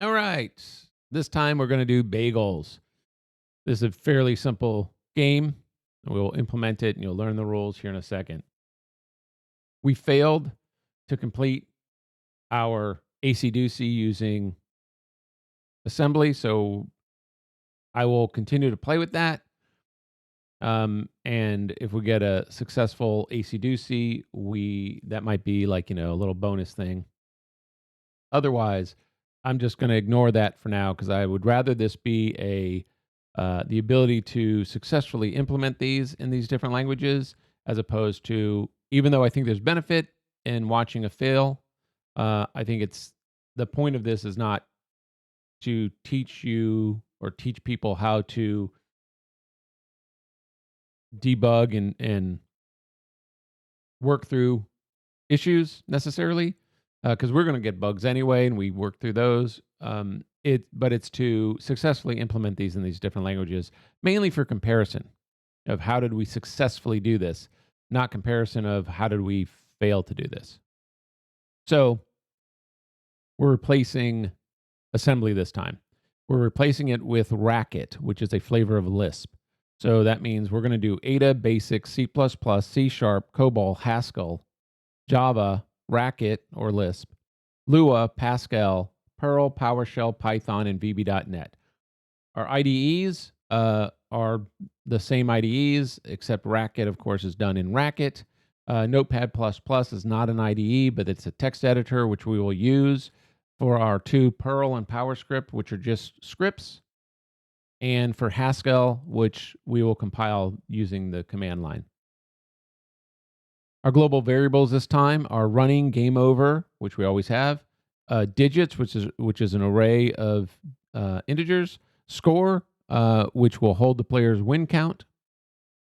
All right. This time we're going to do bagels. This is a fairly simple game. We'll implement it and you'll learn the rules here in a second. We failed to complete our AC/DC using assembly, so I will continue to play with that. And if we get a successful AC/DC, that might be like, a little bonus thing. Otherwise, I'm just going to ignore that for now because I would rather this be the ability to successfully implement these in these different languages, as opposed to, even though I think there's benefit in watching a fail, I think the point of this is not to teach you or teach people how to debug and work through issues necessarily, because we're going to get bugs anyway, and we work through those. But it's to successfully implement these in these different languages, mainly for comparison of how did we successfully do this, not comparison of how did we fail to do this. So we're replacing assembly this time. We're replacing it with Racket, which is a flavor of Lisp. So that means we're going to do Ada, Basic, C++, C#, COBOL, Haskell, Java, Racket or Lisp, Lua, Pascal, Perl, PowerShell, Python, and VB.NET. Our IDEs are the same IDEs, except Racket, of course, is done in Racket. Notepad++ is not an IDE, but it's a text editor, which we will use for our two Perl and PowerScript, which are just scripts, and for Haskell, which we will compile using the command line. Our global variables this time are running, game over, which we always have, digits, which is an array of integers, score, which will hold the player's win count,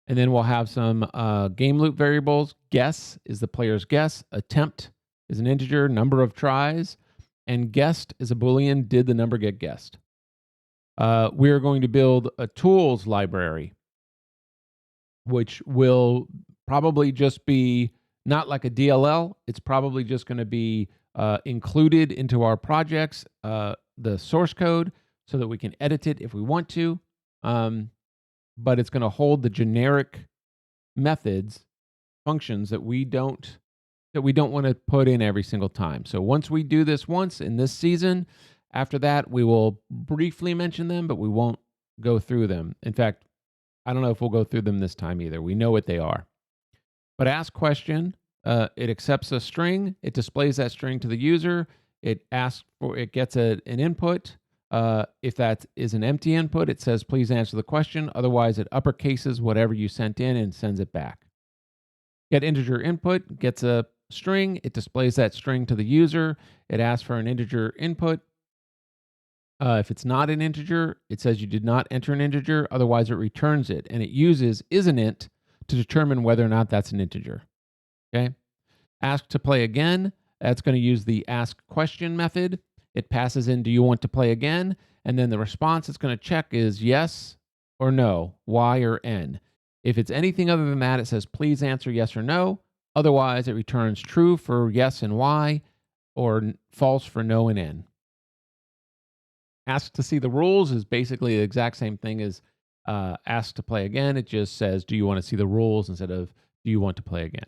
and then we'll have some game loop variables. Guess is the player's guess, attempt is an integer, number of tries, and guessed is a Boolean, did the number get guessed. We are going to build a tools library, which will probably just be not like a DLL. It's probably just going to be included into our projects, the source code, so that we can edit it if we want to. But it's going to hold the generic methods, functions that we don't want to put in every single time. So once we do this once in this season, after that, we will briefly mention them, but we won't go through them. In fact, I don't know if we'll go through them this time either. We know what they are. But ask question, it accepts a string, it displays that string to the user, it gets an input. If that is an empty input, it says, please answer the question. Otherwise, it uppercases whatever you sent in and sends it back. Get integer input, gets a string, it displays that string to the user, it asks for an integer input. If it's not an integer, it says you did not enter an integer, otherwise it returns it, and it uses isInit to determine whether or not that's an integer. Okay? Ask to play again, that's going to use the ask question method. It passes in, do you want to play again? And then the response it's going to check is yes or no, Y or N. If it's anything other than that, it says, please answer yes or no. Otherwise, it returns true for yes and Y, or false for no and N. Ask to see the rules is basically the exact same thing as ask to play again. It just says, do you want to see the rules instead of do you want to play again?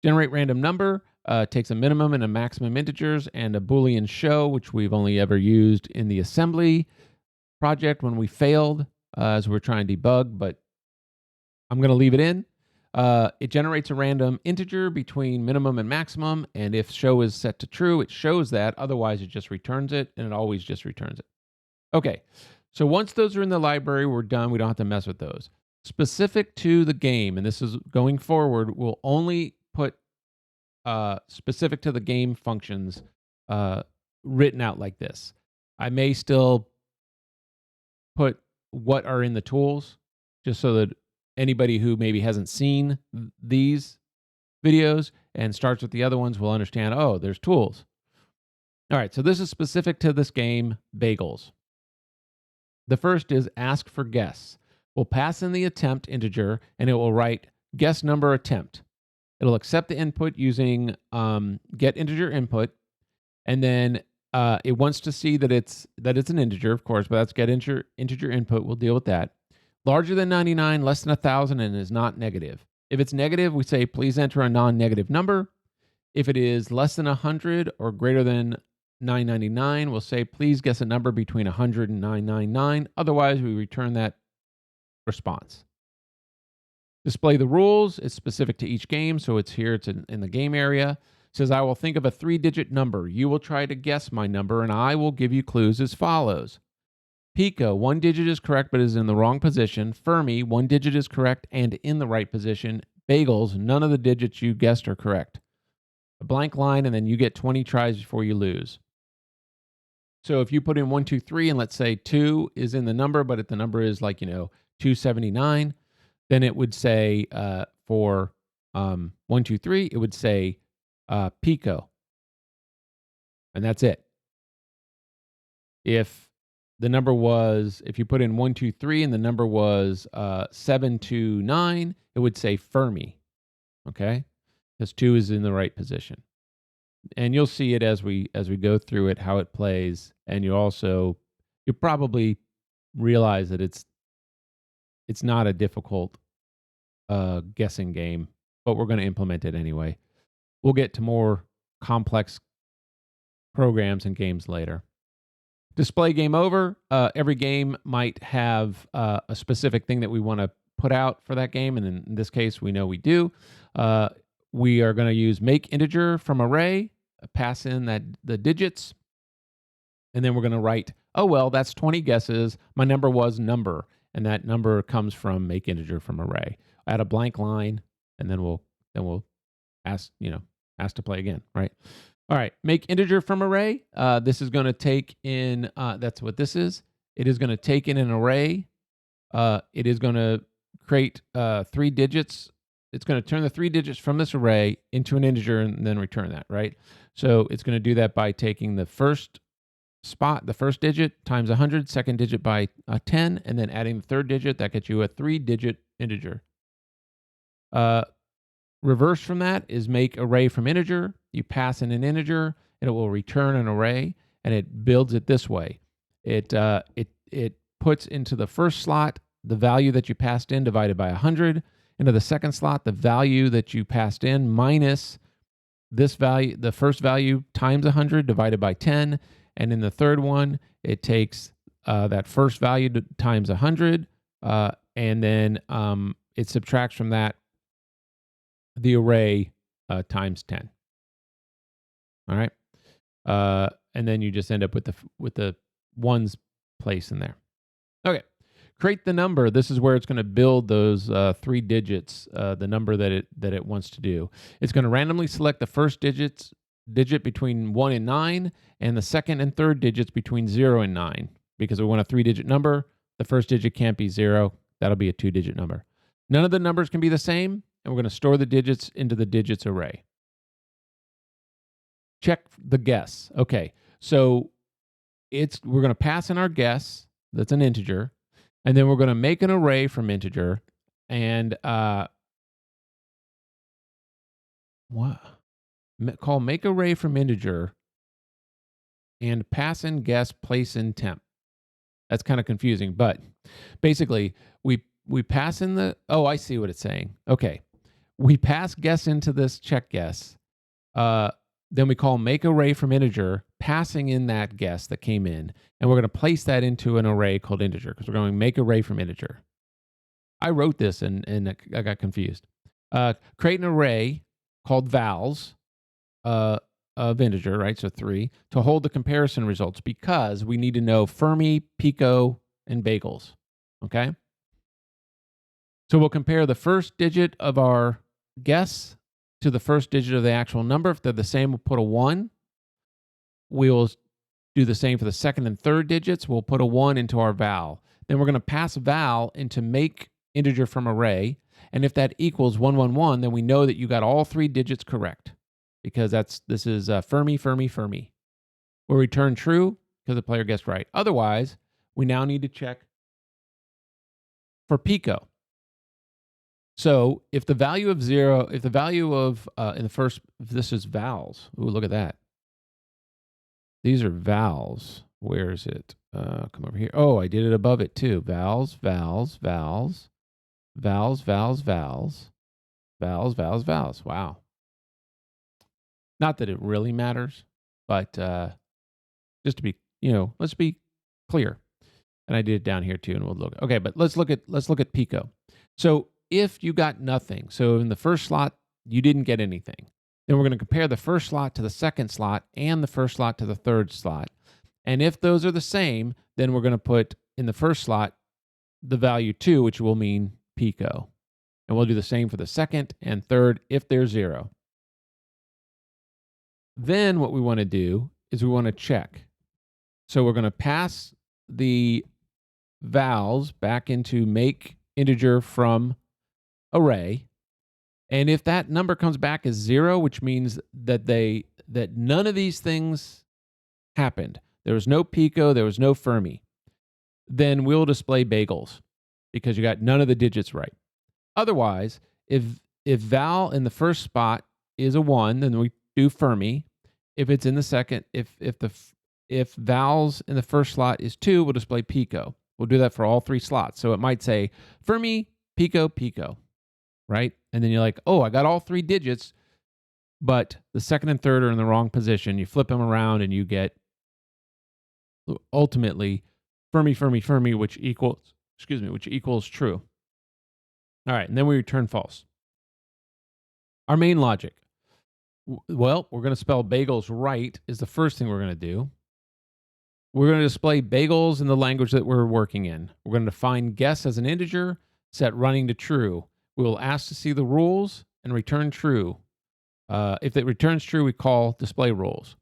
Generate random number takes a minimum and a maximum integers and a Boolean show, which we've only ever used in the assembly project when we failed as we're trying to debug, but I'm going to leave it in. It generates a random integer between minimum and maximum, and if show is set to true, it shows that. Otherwise, it just returns it, and it always just returns it. Okay, so once those are in the library, we're done. We don't have to mess with those. Specific to the game, and this is going forward, we'll only put specific to the game functions written out like this. I may still put what are in the tools, just so that anybody who maybe hasn't seen these videos and starts with the other ones will understand, oh, there's tools. All right, so this is specific to this game, Bagels. The first is ask for guess. We'll pass in the attempt integer, and it will write guess number attempt. It'll accept the input using get integer input, and then it wants to see that it's an integer, of course, but that's get integer input. We'll deal with that. Larger than 99, less than 1,000, and is not negative. If it's negative, we say please enter a non-negative number. If it is less than 100 or greater than 999, we'll say please guess a number between 100 and 999. Otherwise, we return that response. Display the rules. It's specific to each game, so it's here. It's in the game area. It says, I will think of a 3-digit number. You will try to guess my number, and I will give you clues as follows. Pico, 1 digit is correct but is in the wrong position. Fermi, 1 digit is correct and in the right position. Bagels, none of the digits you guessed are correct. A blank line, and then you get 20 tries before you lose. So if you put in 1, 2, 3, and let's say 2 is in the number, but if the number is 279, then it would say for 1, 2, 3, it would say Pico. And that's it. If the number was, if you put in 1, 2, 3, and the number was 7, 2, 9, it would say Fermi. Okay? Because 2 is in the right position. And you'll see it as we go through it, how it plays. And you'll probably realize that it's not a difficult guessing game, but we're going to implement it anyway. We'll get to more complex programs and games later. Display game over. Every game might have a specific thing that we want to put out for that game, and in this case, we know we do. We are going to use make integer from array, pass in the digits, and then we're going to write, oh, well, that's 20 guesses. My number was number, and that number comes from make integer from array. Add a blank line, and then we'll ask to play again, right? All right, make integer from array. This is going to take in, that's what this is. It is going to take in an array. It is going to create 3 digits. It's going to turn the 3 digits from this array into an integer and then return that, right? So it's going to do that by taking the first spot, the first digit times 100, second digit by 10, and then adding the third digit. That gets you a 3-digit integer. Reverse from that is make array from integer. You pass in an integer, and it will return an array, and it builds it this way. It puts into the first slot the value that you passed in divided by 100. Into the second slot, the value that you passed in minus this value, the first value times 100 divided by 10. And in the third one, it takes that first value times 100, and then it subtracts from that the array times 10. All right, and then you just end up with the ones place in there. Okay, create the number. This is where it's going to build those 3 digits, the number that it wants to do. It's going to randomly select the first digit between 1 and 9, and the second and third digits between 0 and 9. Because we want a 3-digit number, the first digit can't be 0. That'll be a 2-digit number. None of the numbers can be the same, and we're going to store the digits into the digits array. Check the guess. Okay, so we're going to pass in our guess. That's an integer, and then we're going to make an array from integer, and call make array from integer, and pass in guess, place in temp. That's kind of confusing, but basically we pass in the, oh, I see what it's saying. Okay, we pass guess into this check guess. Then we call make array from integer, passing in that guess that came in, and we're going to place that into an array called integer because we're going to make array from integer. I wrote this and I got confused. Create an array called vals of integer, right? So 3 to hold the comparison results because we need to know Fermi, Pico, and Bagels. Okay. So we'll compare the first digit of our guess to the first digit of the actual number. If they're the same, we'll put a 1. We will do the same for the second and third digits. We'll put a 1 into our val. Then we're going to pass val into make integer from array. And if that equals 111, then we know that you got all 3 digits correct, because this is Fermi, Fermi, Fermi. We'll return true because the player guessed right. Otherwise, we now need to check for Pico. So if the value of 0, if the value of, if this is vowels. Ooh, look at that. These are vowels. Where is it? Come over here. Oh, I did it above it too. Vowels, vowels, vowels, vowels, vowels, vowels, vowels, vowels, vowels. Wow. Not that it really matters, but just to be, let's be clear. And I did it down here too, and we'll look. Okay, but let's look at Pico. So if you got nothing, so in the first slot you didn't get anything, then we're going to compare the first slot to the second slot and the first slot to the third slot. And if those are the same, then we're going to put in the first slot the value 2, which will mean Pico. And we'll do the same for the second and third if they're 0. Then what we want to do is we want to check. So we're going to pass the vowels back into make integer from array. And if that number comes back as 0, which means that none of these things happened, there was no Pico, there was no Fermi, then we'll display Bagels because you got none of the digits right. Otherwise, if val in the first spot is a 1, then we do Fermi. If it's in the second, if vowels in the first slot is 2, we'll display Pico. We'll do that for all 3 slots. So it might say Fermi, Pico, Pico, right? And then you're like, oh, I got all 3 digits, but the second and third are in the wrong position. You flip them around and you get ultimately Fermi, Fermi, Fermi, which equals true. All right, and then we return false. Our main logic. Well, we're going to spell bagels right is the first thing we're going to do. We're going to display bagels in the language that we're working in. We're going to define guess as an integer, set running to true. We will ask to see the rules and return true. If it returns true, we call display rules.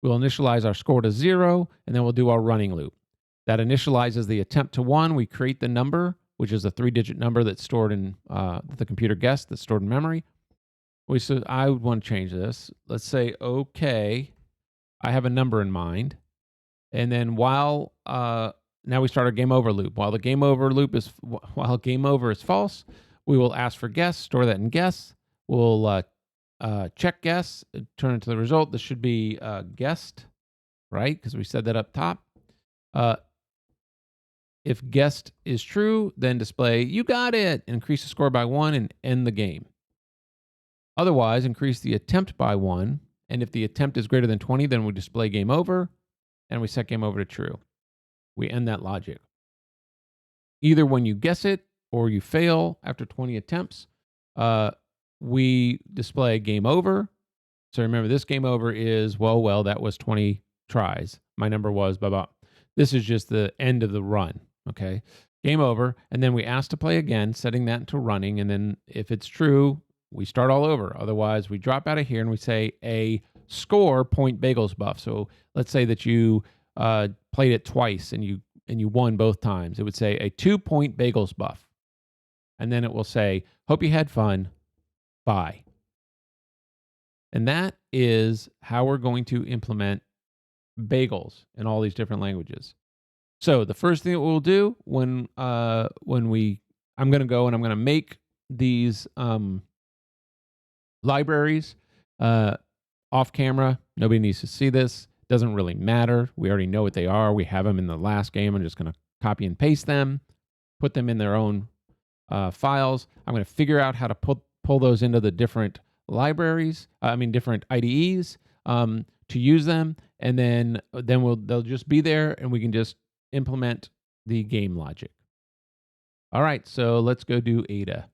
We'll initialize our score to 0, and then we'll do our running loop. That initializes the attempt to 1. We create the number, which is a 3-digit number that's stored in the computer guessed, that's stored in memory. So I would want to change this. Let's say, okay, I have a number in mind. And then now we start our game over loop. While game over is false, we will ask for guess, store that in guess. We'll check guess, turn it to the result. This should be guessed, right? Because we said that up top. If guessed is true, then display you got it, increase the score by 1 and end the game. Otherwise, increase the attempt by 1, and if the attempt is greater than 20, then we display game over, and we set game over to true. We end that logic. Either when you guess it or you fail after 20 attempts, we display game over. So remember, this game over is, well, that was 20 tries. My number was, blah, blah. This is just the end of the run, okay? Game over, and then we ask to play again, setting that into running, and then if it's true, we start all over. Otherwise, we drop out of here and we say a score point bagels buff. So let's say that you played it twice and you won both times. It would say a 2-point bagels buff. And then it will say, hope you had fun. Bye. And that is how we're going to implement bagels in all these different languages. So the first thing that we'll do I'm going to go and I'm going to make these libraries off camera. Nobody needs to see this. Doesn't really matter. We already know what they are. We have them in the last game. I'm just going to copy and paste them, put them in their own files. I'm going to figure out how to pull those into the different libraries, different IDEs to use them, and then they'll just be there, and we can just implement the game logic. All right, so let's go do Ada.